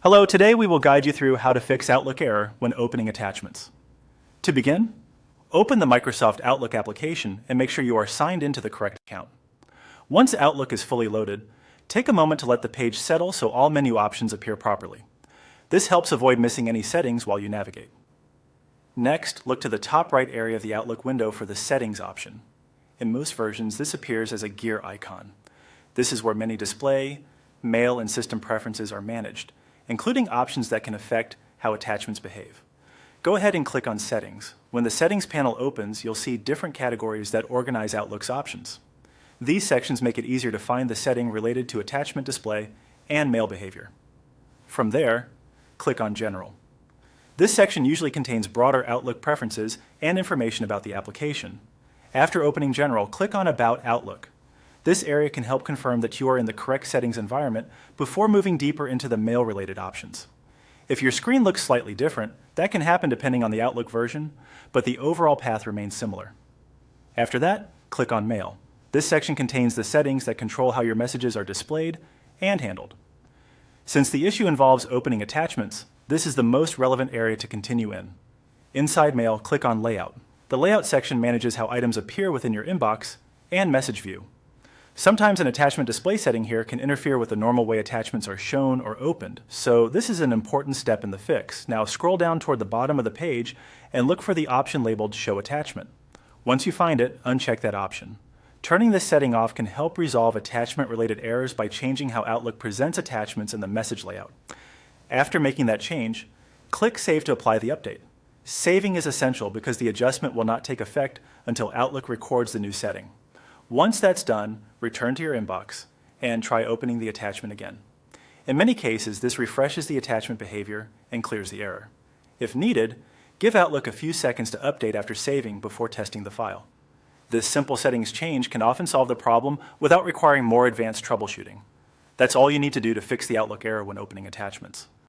Hello, today we will guide you through how to fix Outlook error when opening attachments. To begin, open the Microsoft Outlook application and make sure you are signed into the correct account. Once Outlook is fully loaded, take a moment to let the page settle so all menu options appear properly. This helps avoid missing any settings while you navigate. Next, look to the top right area of the Outlook window for the Settings option. In most versions, this appears as a gear icon. This is where many display, mail, and system preferences are managed, including options that can affect how attachments behave. Go ahead and click on Settings. When the Settings panel opens, you'll see different categories that organize Outlook's options. These sections make it easier to find the setting related to attachment display and mail behavior. From there, click on General. This section usually contains broader Outlook preferences and information about the application. After opening General, click on About Outlook. This area can help confirm that you are in the correct settings environment before moving deeper into the mail-related options. If your screen looks slightly different, that can happen depending on the Outlook version, but the overall path remains similar. After that, click on Mail. This section contains the settings that control how your messages are displayed and handled. Since the issue involves opening attachments, this is the most relevant area to continue in. Inside Mail, click on Layout. The Layout section manages how items appear within your inbox and message view. Sometimes an attachment display setting here can interfere with the normal way attachments are shown or opened, so this is an important step in the fix. Now scroll down toward the bottom of the page and look for the option labeled Show Attachment. Once you find it, uncheck that option. Turning this setting off can help resolve attachment-related errors by changing how Outlook presents attachments in the message layout. After making that change, click Save to apply the update. Saving is essential because the adjustment will not take effect until Outlook records the new setting. Once that's done, return to your inbox and try opening the attachment again. In many cases, this refreshes the attachment behavior and clears the error. If needed, give Outlook a few seconds to update after saving before testing the file. This simple settings change can often solve the problem without requiring more advanced troubleshooting. That's all you need to do to fix the Outlook error when opening attachments.